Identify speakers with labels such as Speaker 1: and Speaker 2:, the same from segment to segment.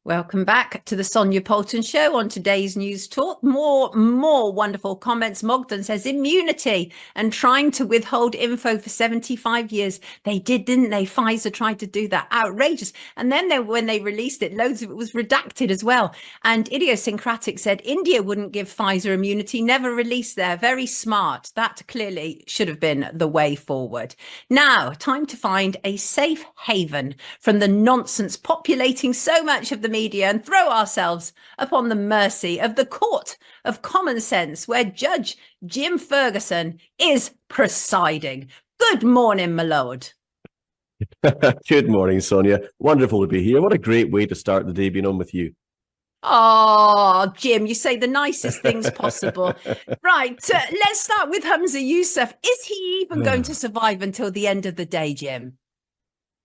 Speaker 1: Welcome back to the Sonia Poulton Show. On today's News Talk, more wonderful comments. Mordant says immunity and trying to withhold info for 75 years. They did, didn't they? Pfizer tried to do that. Outrageous. And then when they released it, loads of it was redacted as well. And Idiosyncratic said India wouldn't give Pfizer immunity, never released there. Very smart. That clearly should have been the way forward. Now, time to find a safe haven from the nonsense populating so much of the media and throw ourselves upon the mercy of the court of common sense, where Judge Jim Ferguson is presiding. Good morning, my lord.
Speaker 2: Good morning, Sonia. Wonderful to be here. What a great way to start the day being on with you.
Speaker 1: Oh, Jim, you say the nicest things possible. Right, let's start with Humza Yousef. Is he even going to survive until the end of the day, Jim?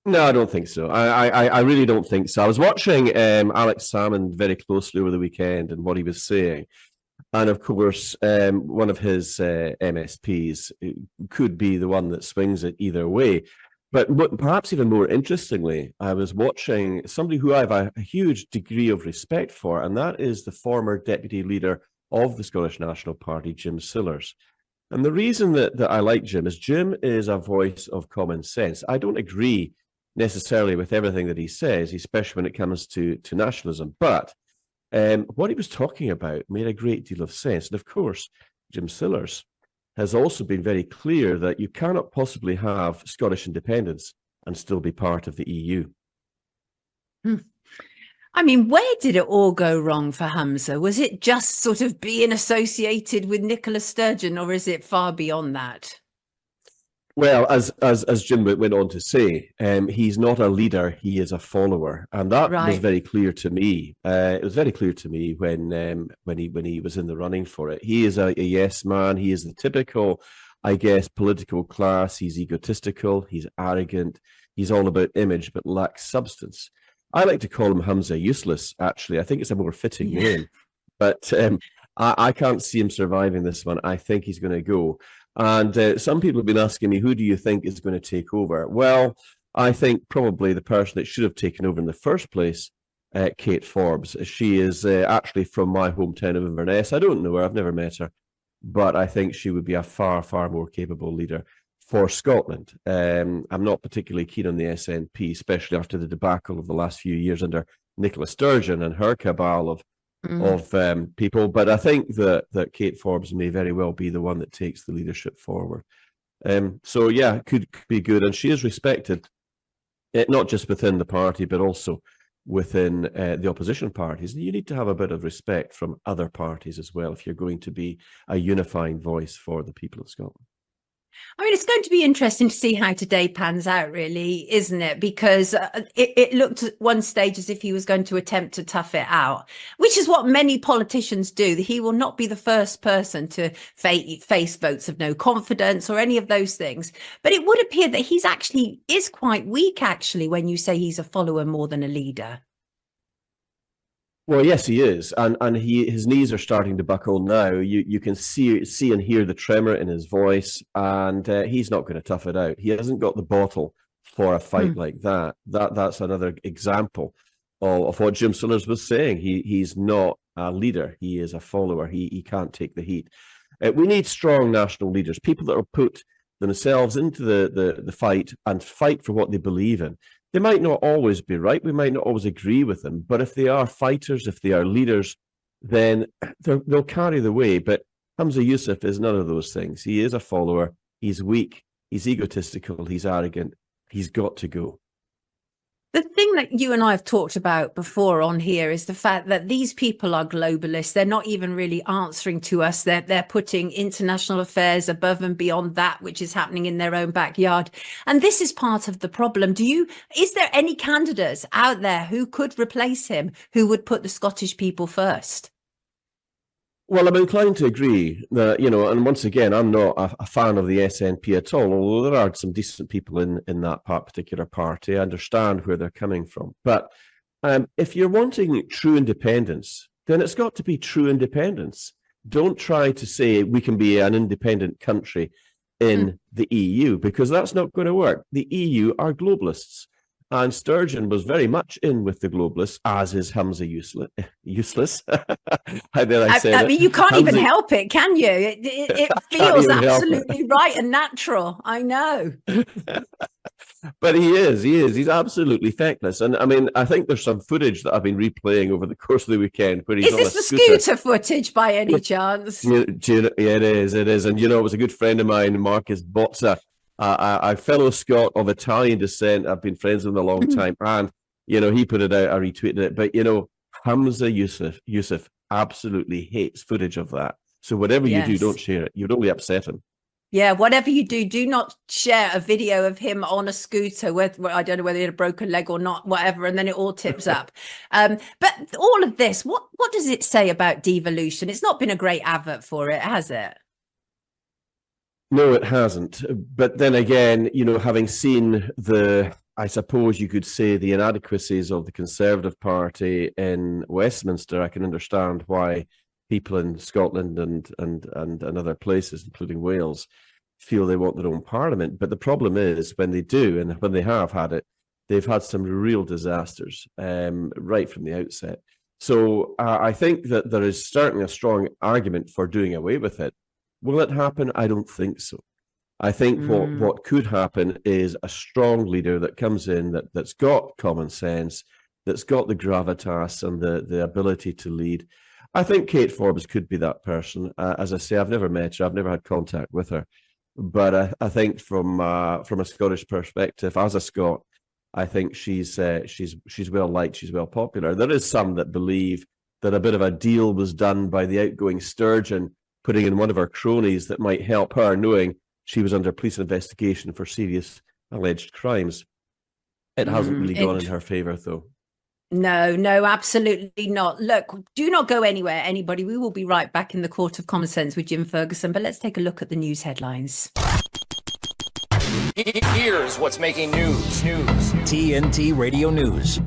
Speaker 2: No, I don't think so. I really don't think so. I was watching Alex Salmond very closely over the weekend and what he was saying. And of course, one of his MSPs could be the one that swings it either way. But perhaps even more interestingly, I was watching somebody who I have a huge degree of respect for, and that is the former deputy leader of the Scottish National Party, Jim Sillars. And the reason that I like Jim is a voice of common sense. I don't agree necessarily with everything that he says, especially when it comes to nationalism. But what he was talking about made a great deal of sense. And of course, Jim Sillars has also been very clear that you cannot possibly have Scottish independence and still be part of the EU.
Speaker 1: I mean, where did it all go wrong for Humza? Was it just sort of being associated with Nicola Sturgeon, or is it far beyond that?
Speaker 2: Well, as Jim went on to say, he's not a leader; he is a follower, and that was very clear to me. It was very clear to me when he was in the running for it. He is a yes man. He is the typical, I guess, political class. He's egotistical. He's arrogant. He's all about image, but lacks substance. I like to call him Humza Useless. Actually, I think it's a more fitting name. But I can't see him surviving this one. I think he's going to go. And some people have been asking me, who do you think is going to take over? Well, I think probably the person that should have taken over in the first place, Kate Forbes. She is actually from my hometown of Inverness. I don't know her. I've never met her. But I think she would be a far, far more capable leader for Scotland. I'm not particularly keen on the SNP, especially after the debacle of the last few years under Nicola Sturgeon and her cabal of people, but I think that Kate Forbes may very well be the one that takes the leadership forward. So yeah, could be good, and she is respected, not just within the party, but also within the opposition parties. You need to have a bit of respect from other parties as well if you're going to be a unifying voice for the people of Scotland.
Speaker 1: I mean, it's going to be interesting to see how today pans out, really, isn't it? Because it looked at one stage as if he was going to attempt to tough it out, which is what many politicians do. He will not be the first person to face votes of no confidence or any of those things. But it would appear that he's actually is quite weak, actually, when you say he's a follower more than a leader.
Speaker 2: Well, yes, he is, and his knees are starting to buckle now. You can see and hear the tremor in his voice, and he's not going to tough it out. He hasn't got the bottle for a fight like that. That's another example of what Jim Sillars was saying. He's not a leader; he is a follower. He can't take the heat. We need strong national leaders, people that will put themselves into the fight and fight for what they believe in. They might not always be right. We might not always agree with them. But if they are fighters, if they are leaders, then they'll carry the way. But Humza Yousef is none of those things. He is a follower. He's weak. He's egotistical. He's arrogant. He's got to go.
Speaker 1: The thing that you and I have talked about before on here is the fact that these people are globalists. They're not even really answering to us. They're putting international affairs above and beyond that which is happening in their own backyard. And this is part of the problem. Is there any candidates out there who could replace him, who would put the Scottish people first?
Speaker 2: Well, I'm inclined to agree that, and once again, I'm not a fan of the SNP at all, although there are some decent people in that particular party. I understand where they're coming from. But if you're wanting true independence, then it's got to be true independence. Don't try to say we can be an independent country in the EU, because that's not going to work. The EU are globalists. And Sturgeon was very much in with the globalists, as is Humza Useless. How did I say
Speaker 1: I mean, you can't even help it, can you? It feels absolutely right and natural. I know.
Speaker 2: But he is. He's absolutely feckless. And I mean, I think there's some footage that I've been replaying over the course of the weekend where he's
Speaker 1: on a scooter. Is this the scooter footage by any chance?
Speaker 2: Yeah, it is. And, it was a good friend of mine, Marcus Bozza, a fellow Scot of Italian descent. I've been friends with him a long time. And, he put it out, I retweeted it. But, Humza Yousef absolutely hates footage of that. So whatever you do, don't share it. You'd only upset him.
Speaker 1: Yeah, whatever you do not share a video of him on a scooter where I don't know whether he had a broken leg or not, whatever, and then it all tips up. But all of this, what does it say about devolution? It's not been a great advert for it, has it?
Speaker 2: No, it hasn't. But then again, having seen I suppose you could say, the inadequacies of the Conservative Party in Westminster, I can understand why people in Scotland and other places, including Wales, feel they want their own parliament. But the problem is, when they do, and when they have had it, they've had some real disasters right from the outset. So I think that there is certainly a strong argument for doing away with it. Will it happen? I don't think so. I think what could happen is a strong leader that comes in that's got common sense, that's got the gravitas and the ability to lead. I think Kate Forbes could be that person. As I say, I've never met her. I've never had contact with her. But I think from a Scottish perspective, as a Scot, I think she's well liked. She's well popular. There is some that believe that a bit of a deal was done by the outgoing Sturgeon, putting in one of her cronies that might help her, knowing she was under police investigation for serious alleged crimes. It hasn't really gone in her favour, though.
Speaker 1: No, absolutely not. Look, do not go anywhere, anybody. We will be right back in the Court of Common Sense with Jim Ferguson, but let's take a look at the news headlines.
Speaker 3: Here's what's making news. TNT Radio News.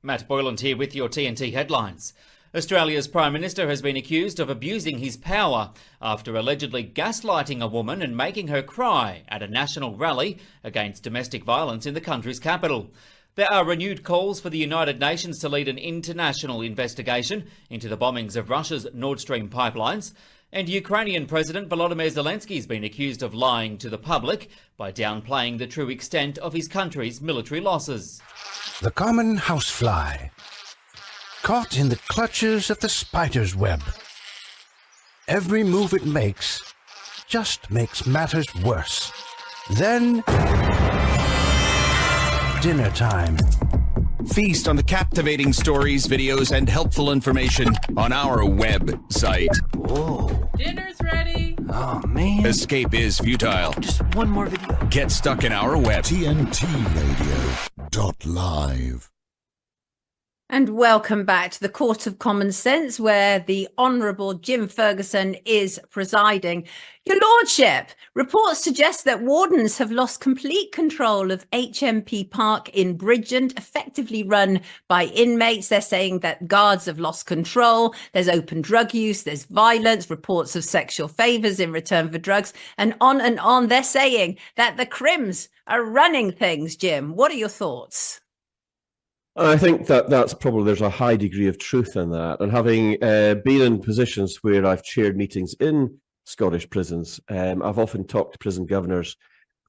Speaker 4: Matt Boyland here with your TNT headlines. Australia's Prime Minister has been accused of abusing his power after allegedly gaslighting a woman and making her cry at a national rally against domestic violence in the country's capital. There are renewed calls for the United Nations to lead an international investigation into the bombings of Russia's Nord Stream pipelines. And Ukrainian President Volodymyr Zelensky has been accused of lying to the public by downplaying the true extent of his country's military losses.
Speaker 5: The common housefly, caught in the clutches of the spider's web. Every move it makes just makes matters worse. Then, dinner time.
Speaker 3: Feast on the captivating stories, videos, and helpful information on our website.
Speaker 5: Whoa.
Speaker 6: Dinner's ready.
Speaker 5: Oh, man.
Speaker 3: Escape is futile.
Speaker 5: Just one more video.
Speaker 3: Get stuck in our web.
Speaker 7: TNTRadio.live.
Speaker 1: And welcome back to the Court of Common Sense, where the Honourable Jim Ferguson is presiding. Your Lordship, reports suggest that wardens have lost complete control of HMP Parc in Bridgend, effectively run by inmates. They're saying that guards have lost control. There's open drug use, there's violence, reports of sexual favours in return for drugs, and on and on. They're saying that the Crims are running things, Jim. What are your thoughts?
Speaker 2: I think that's probably, there's a high degree of truth in that. And having been in positions where I've chaired meetings in Scottish prisons, I've often talked to prison governors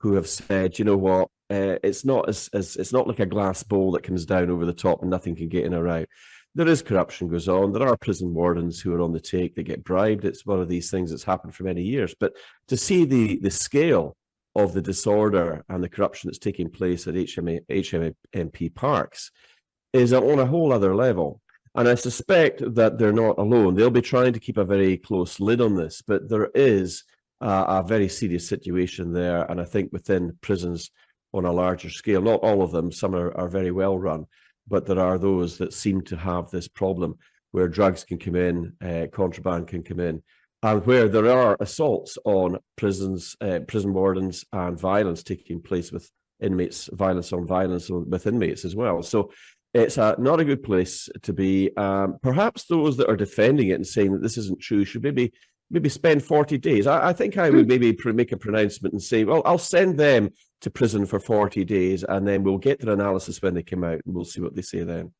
Speaker 2: who have said, you know what, it's not it's not like a glass bowl that comes down over the top and nothing can get in or out. There is corruption goes on. There are prison wardens who are on the take that get bribed. It's one of these things that's happened for many years. But to see the scale of the disorder and the corruption that's taking place at HMP Parcs is on a whole other level. And I suspect that they're not alone. They'll be trying to keep a very close lid on this, but there is a very serious situation there. And I think within prisons on a larger scale, not all of them, some are very well run, but there are those that seem to have this problem where drugs can come in, contraband can come in, and where there are assaults on prisons, prison wardens, and violence taking place with inmates, violence on violence with inmates as well. So it's not a good place to be. Perhaps those that are defending it and saying that this isn't true should maybe maybe spend 40 days. I think I would maybe make a pronouncement and say, well, I'll send them to prison for 40 days and then we'll get their analysis when they come out and we'll see what they say then.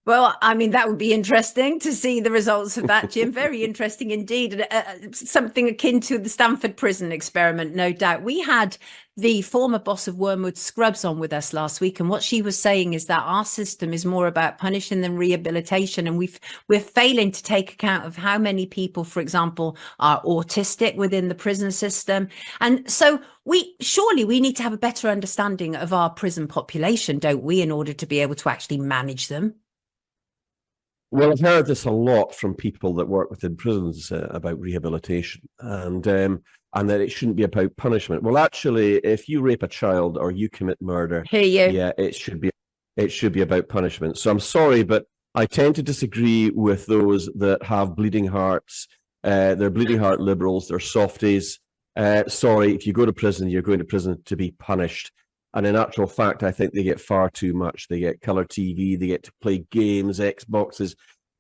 Speaker 1: Well, I mean, that would be interesting to see the results of that, Jim. Very interesting indeed. Something akin to the Stanford prison experiment, no doubt. We had the former boss of Wormwood Scrubs on with us last week, and what she was saying is that our system is more about punishing than rehabilitation, and we're failing to take account of how many people, for example, are autistic within the prison system. And so surely we need to have a better understanding of our prison population, don't we, in order to be able to actually manage them?
Speaker 2: Well, I've heard this a lot from people that work within prisons about rehabilitation and that it shouldn't be about punishment. Well, actually, if you rape a child or you commit murder, yeah, it should be about punishment. So I'm sorry, but I tend to disagree with those that have bleeding hearts. They're bleeding heart liberals. They're softies. Sorry, if you go to prison, you're going to prison to be punished. And in actual fact, I think they get far too much. They get colour TV, they get to play games, Xboxes.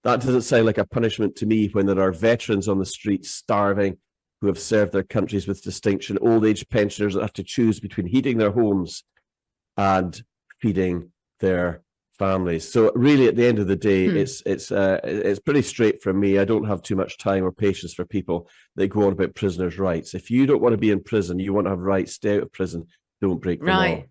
Speaker 2: That doesn't sound like a punishment to me when there are veterans on the streets starving who have served their countries with distinction, old age pensioners that have to choose between heating their homes and feeding their families. So really, at the end of the day, it's pretty straight from me. I don't have too much time or patience for people that go on about prisoners' rights. If you don't want to be in prison, you want to have rights, stay out of prison. Don't break the law.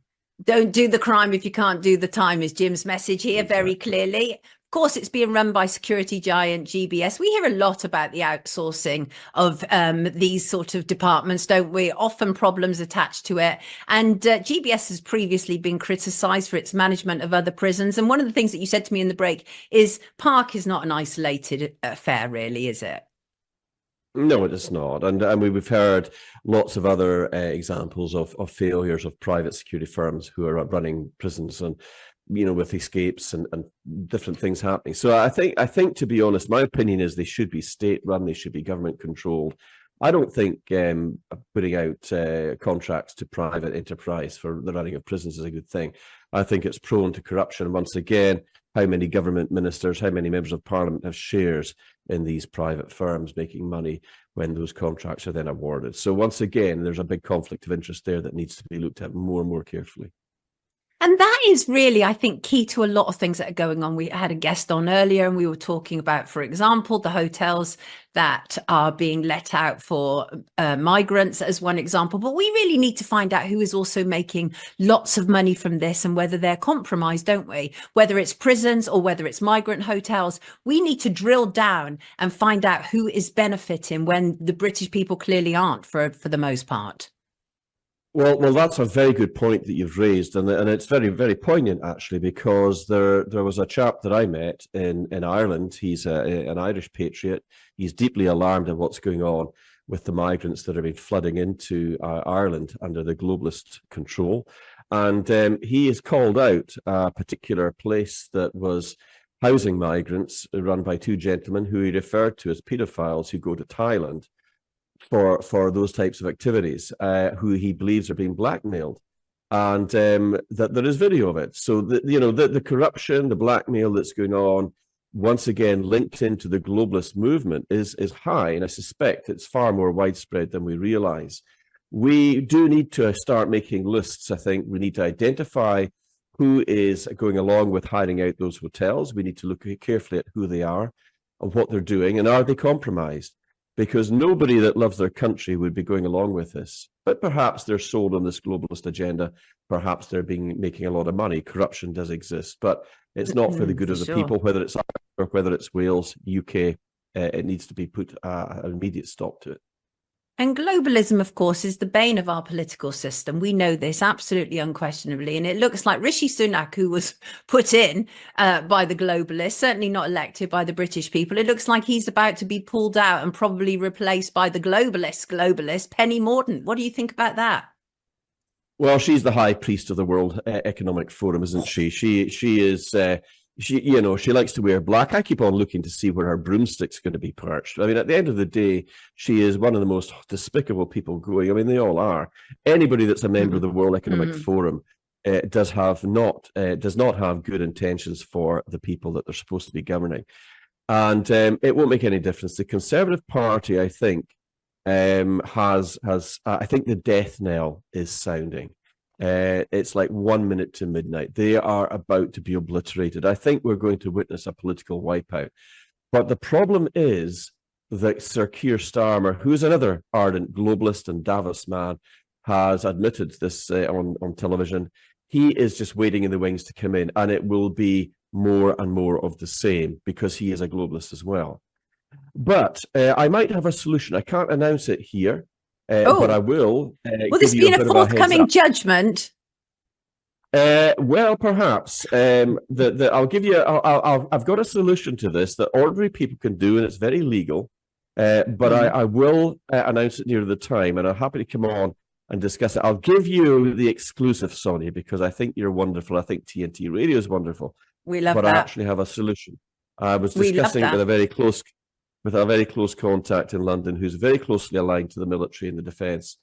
Speaker 1: Don't do the crime if you can't do the time is Jim's message here very clearly. Of course, it's being run by security giant GBS. We hear a lot about the outsourcing of these sort of departments, don't we? Often problems attached to it. And GBS has previously been criticised for its management of other prisons. And one of the things that you said to me in the break is Park is not an isolated affair, really, is it?
Speaker 2: No, it is not. And we've heard lots of other examples of failures of private security firms who are running prisons and, with escapes and different things happening. So I think, to be honest, my opinion is they should be state run. They should be government controlled. I don't think putting out contracts to private enterprise for the running of prisons is a good thing. I think it's prone to corruption. Once again, how many government ministers, how many members of parliament have shares in these private firms making money when those contracts are then awarded? So once again, there's a big conflict of interest there that needs to be looked at more and more carefully.
Speaker 1: And that is really, I think, key to a lot of things that are going on. We had a guest on earlier and we were talking about, for example, the hotels that are being let out for migrants as one example. But we really need to find out who is also making lots of money from this and whether they're compromised, don't we? Whether it's prisons or whether it's migrant hotels, we need to drill down and find out who is benefiting when the British people clearly aren't for the most part.
Speaker 2: Well, that's a very good point that you've raised, and it's very, very poignant actually, because there was a chap that I met in Ireland. He's an Irish patriot. He's deeply alarmed at what's going on with the migrants that have been flooding into Ireland under the globalist control, and he has called out a particular place that was housing migrants run by two gentlemen who he referred to as paedophiles who go to Thailand for those types of activities, who he believes are being blackmailed, and that there is video of it. So the corruption, the blackmail that's going on, once again linked into the globalist movement, is high, and I suspect it's far more widespread than we realize. We do need to start making lists. I think we need to identify who is going along with hiring out those hotels. We need to look carefully at who they are and what they're doing, and are they compromised? Because nobody that loves their country would be going along with this. But perhaps they're sold on this globalist agenda. Perhaps they're making a lot of money. Corruption does exist, but it's not for the good of the people, whether it's Ireland or whether it's Wales, UK. It needs to be put an immediate stop to it.
Speaker 1: And globalism, of course, is the bane of our political system. We know this absolutely unquestionably. And it looks like Rishi Sunak, who was put in by the globalists, certainly not elected by the British people, it looks like he's about to be pulled out and probably replaced by the globalist, Penny Mordant. What do you think about that?
Speaker 2: Well, she's the high priest of the World Economic Forum, isn't she? She is... she likes to wear black. I keep on looking to see where her broomstick's going to be perched. I mean, at the end of the day, she is one of the most despicable people going. I mean, they all are. Anybody that's a member of the World Economic Forum does not have good intentions for the people that they're supposed to be governing. And it won't make any difference. The Conservative Party, I think, has I think the death knell is sounding. It's like 1 minute to midnight. They are about to be obliterated. I think we're going to witness a political wipeout. But the problem is that Sir Keir Starmer, who's another ardent globalist and Davos man, has admitted this on television. He is just waiting in the wings to come in, and it will be more and more of the same because he is a globalist as well. But I might have a solution. I can't announce it here, but I will.
Speaker 1: Will this be in a forthcoming judgment?
Speaker 2: Well, perhaps. I'll give you. I've got a solution to this that ordinary people can do, and it's very legal. But I will announce it near the time, and I'm happy to come on and discuss it. I'll give you the exclusive, Sonia, because I think you're wonderful. I think TNT Radio is wonderful.
Speaker 1: We love
Speaker 2: that.
Speaker 1: But
Speaker 2: I actually have a solution. I was discussing it with a very close contact in London who's very closely aligned to the military and the defence.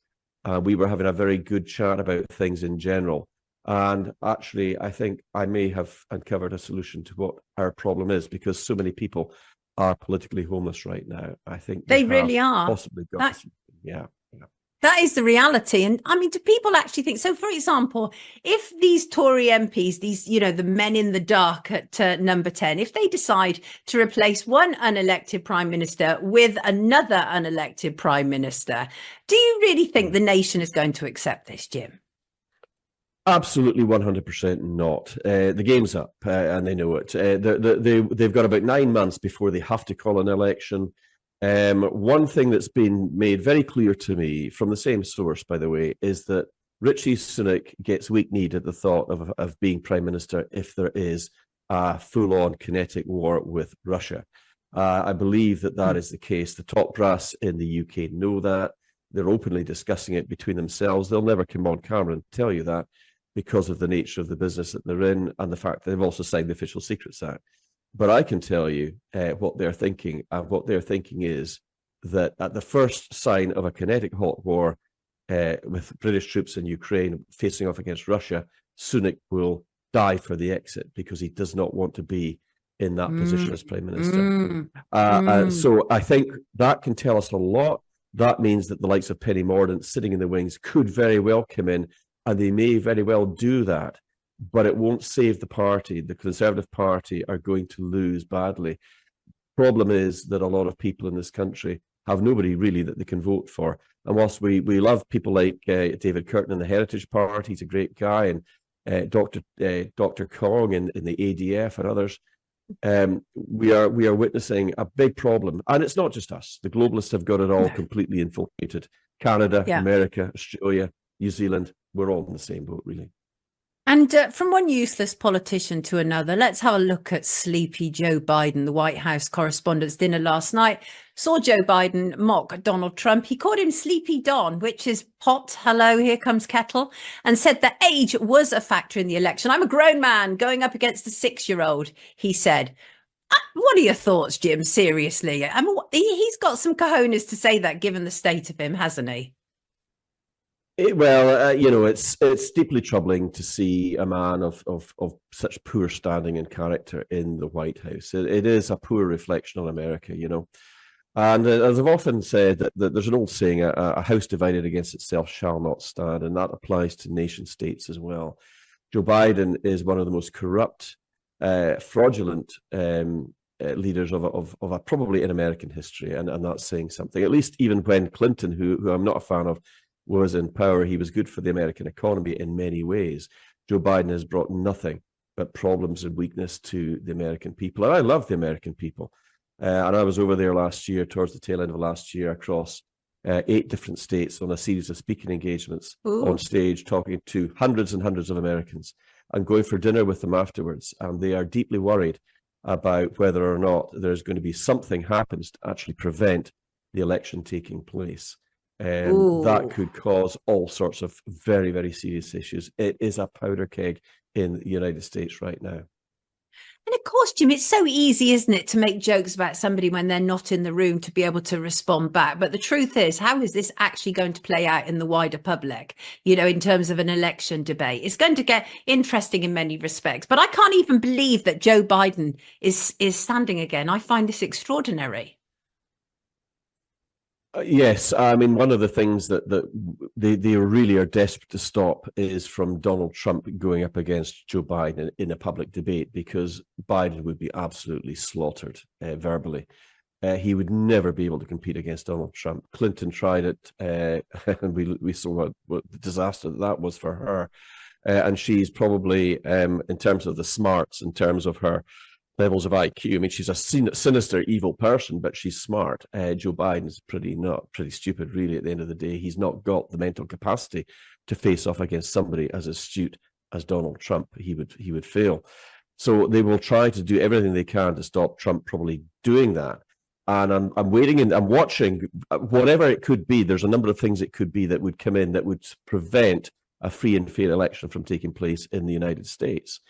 Speaker 2: We were having a very good chat about things in general. And actually, I think I may have uncovered a solution to what our problem is, because so many people are politically homeless right now. I think
Speaker 1: they really are.
Speaker 2: Possibly got yeah.
Speaker 1: That is the reality. And I mean, do people actually think so? For example, if these Tory MPs, these, you know, the men in the dark at number 10, if they decide to replace one unelected prime minister with another unelected prime minister, do you really think the nation is going to accept this, Jim?
Speaker 2: Absolutely 100% not. The game's up and they know it. They've got about 9 months before they have to call an election. One thing that's been made very clear to me from the same source, by the way, is that Richie Sunak gets weak-kneed at the thought of being prime minister if there is a full-on kinetic war with Russia. I believe that is the case. The top brass in the UK know that. They're openly discussing it between themselves. They'll never come on camera and tell you that because of the nature of the business that they're in and the fact that they've also signed the Official Secrets Act. But I can tell you what they're thinking, and what they're thinking is that at the first sign of a kinetic hot war with British troops in Ukraine facing off against Russia, Sunak will die for the exit because he does not want to be in that position as Prime Minister. So I think that can tell us a lot. That means that the likes of Penny Mordant sitting in the wings could very well come in, and they may very well do that. But it won't save the party. The Conservative Party are going to lose badly. Problem is that a lot of people in this country have nobody really that they can vote for. And whilst we love people like David Curtin in the Heritage Party, he's a great guy, and Dr. Kong in the ADF and others, we are witnessing a big problem. And it's not just us. The globalists have got it all completely infiltrated. Canada, America, Australia, New Zealand, we're all in the same boat, really.
Speaker 1: And from one useless politician to another, let's have a look at sleepy Joe Biden. The White House Correspondents' Dinner last night saw Joe Biden mock Donald Trump. He called him Sleepy Don, which is pot, hello, here comes kettle, and said that age was a factor in the election. I'm a grown man going up against a 6-year-old, he said. What are your thoughts, Jim? Seriously? I mean, he's got some cojones to say that, given the state of him, hasn't he?
Speaker 2: It's deeply troubling to see a man of such poor standing and character in the White House. It is a poor reflection on America, you know. And as I've often said, that there's an old saying, a house divided against itself shall not stand, and that applies to nation states as well. Joe Biden is one of the most corrupt, fraudulent leaders of probably in American history, and that's saying something. At least even when Clinton, who I'm not a fan of, was in power, he was good for the American economy in many ways. Joe Biden has brought nothing but problems and weakness to the American people. And I love the American people. And I was over there last year, towards the tail end of last year, across 8 different states on a series of speaking engagements on stage, talking to hundreds and hundreds of Americans and going for dinner with them afterwards. And they are deeply worried about whether or not there's going to be something happens to actually prevent the election taking place. That could cause all sorts of very, very serious issues. It is a powder keg in the United States right now.
Speaker 1: And of course, Jim, it's so easy, isn't it, to make jokes about somebody when they're not in the room to be able to respond back. But the truth is, how is this actually going to play out in the wider public, you know, in terms of an election debate? It's going to get interesting in many respects. But I can't even believe that Joe Biden is standing again. I find this extraordinary.
Speaker 2: Yes, I mean, one of the things that they really are desperate to stop is from Donald Trump going up against Joe Biden in a public debate, because Biden would be absolutely slaughtered verbally. He would never be able to compete against Donald Trump. Clinton tried it, and we saw what the disaster that was for her. And she's probably, in terms of the smarts, in terms of her levels of IQ. I mean, she's a sinister, evil person, but she's smart. Joe Biden's pretty stupid, really. At the end of the day, he's not got the mental capacity to face off against somebody as astute as Donald Trump. He would fail. So they will try to do everything they can to stop Trump probably doing that. And I'm waiting and I'm watching whatever it could be. There's a number of things it could be that would come in that would prevent a free and fair election from taking place in the United States.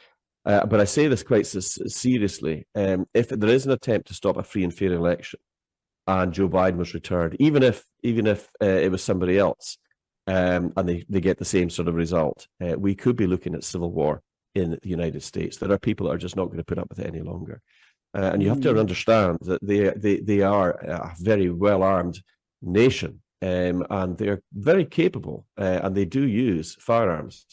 Speaker 2: But I say this quite seriously. If there is an attempt to stop a free and fair election, and Joe Biden was returned, even if it was somebody else, and they get the same sort of result, we could be looking at civil war in the United States. There are people that are just not going to put up with it any longer, and you have to understand that they are a very well armed nation, and they're very capable, and they do use firearms.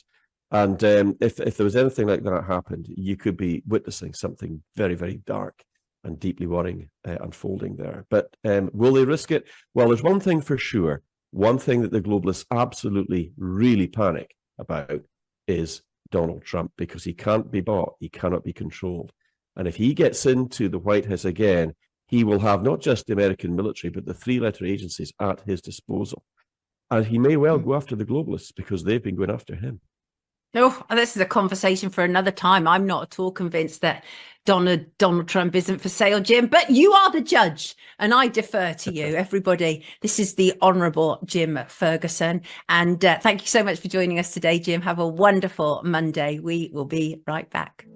Speaker 2: And if there was anything like that happened, you could be witnessing something very, very dark and deeply worrying unfolding there. But will they risk it? Well, there's one thing for sure. One thing that the globalists absolutely really panic about is Donald Trump, because he can't be bought. He cannot be controlled. And if he gets into the White House again, he will have not just the American military, but the three-letter agencies at his disposal. And he may well go after the globalists because they've been going after him.
Speaker 1: Oh, this is a conversation for another time. I'm not at all convinced that Donald Trump isn't for sale, Jim, but you are the judge and I defer to you. Everybody, this is the Honourable Jim Ferguson. And thank you so much for joining us today, Jim. Have a wonderful Monday. We will be right back.